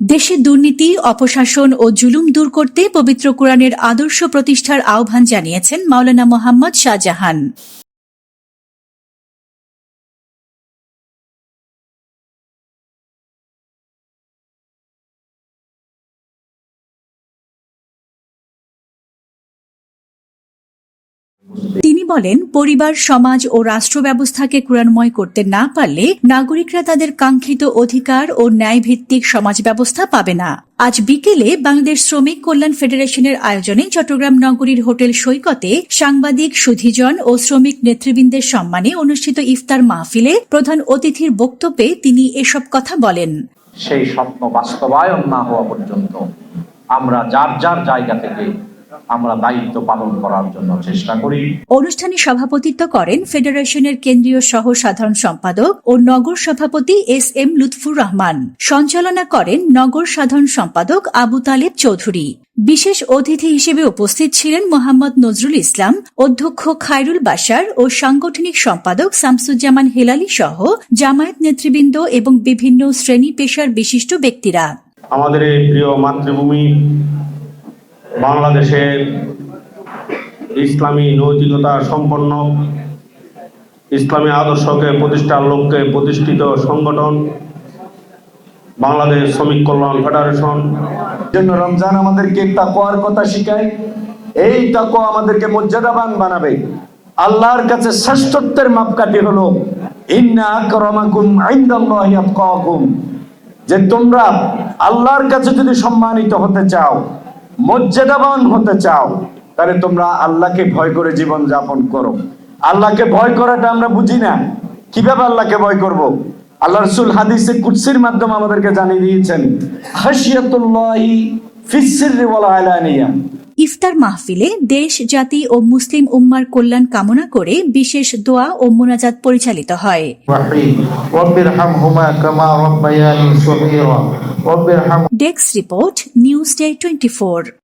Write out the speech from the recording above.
দেশে দুর্নীতি, অপশাসন ও জুলুম দূর করতে পবিত্র কোরআনের আদর্শ প্রতিষ্ঠার আহ্বান জানিয়েছেন মাওলানা মোহাম্মদ শাহজাহান। তিনি বলেন, পরিবার, সমাজ ও রাষ্ট্র ব্যবস্থাকে কোরআনময় করতে না পারলে নাগরিকরা তাদের কাঙ্ক্ষিত অধিকার ও ন্যায়ভিত্তিক সমাজ ব্যবস্থা পাবে না। আজ বিকেলে বাংলাদেশ শ্রমিক কল্যাণ ফেডারেশনের আয়োজনে চট্টগ্রাম নগরীর হোটেল সৈকতে সাংবাদিক, সুধীজন ও শ্রমিক নেতৃবৃন্দের সম্মানে অনুষ্ঠিত ইফতার মাহফিলে প্রধান অতিথির বক্তব্যে তিনি এসব কথা বলেন। সেই স্বপ্ন বাস্তবায়ন না হওয়া পর্যন্ত আমরা যার যার জায়গা থেকে আমরা দায়িত্ব পালন করার জন্য চেষ্টা করি। অনুষ্ঠানে সভাপতিত্ব করেন ফেডারেশনের কেন্দ্রীয় সহ সাধারণ সম্পাদক ও নগর সভাপতি এস.এম. লুৎফুর রহমান। সঞ্চালনা করেন নগর সাধারণ সম্পাদক আবু তালেব চৌধুরী। বিশেষ অতিথি হিসেবে উপস্থিত ছিলেন মোহাম্মদ নজরুল ইসলাম, অধ্যক্ষ খায়রুল বাশার ও সাংগঠনিক সম্পাদক শামসুজ্জামান হেলালি সহ জামায়াত নেতৃবৃন্দ এবং বিভিন্ন শ্রেণী পেশার বিশিষ্ট ব্যক্তিরা। আমাদের এই প্রিয় মাতৃভূমি বাংলাদেশের ইসলামী নৈতিকতা সম্পন্ন, ইসলামী আদর্শকে প্রতিষ্ঠার লক্ষ্যে প্রতিষ্ঠিত সংগঠন বাংলাদেশ শ্রমিক কল্যাণ ফেডারেশন। জন্য রমজান আমাদেরকে তাকওয়ার কথা শিখায়। এই তাকওয়া আমাদেরকে মর্যাদাবান বানাবে। আল্লাহর কাছে শ্রেষ্ঠত্বের মাপকাঠি হলো ইন্না আকরামাকুম ইনদাল্লাহি আতকাকুম, যে তোমরা আল্লাহর কাছে যদি সম্মানিত হতে চাও, মর্যাদাবান হতে চাও, তাহলে তোমরা আল্লাহকে ভয় করে জীবন যাপন করো। আল্লাহকে ভয় করাটা আমরা বুঝি না। কিভাবে আল্লাহকে ভয় করব? আল্লাহ রাসূল হাদিসে কুদসির মাধ্যমে আমাদেরকে জানিয়ে দিয়েছেন, খাশিয়াতুল্লাহি ফিস সিররি ওয়াল আলানিয়া। ইফতার মাহফিলে দেশ, জাতি ও মুসলিম উম্মার কল্যাণ কামনা করে বিশেষ দোয়া ও মোনাজাত পরিচালিত হয়। Desk report, news day 24।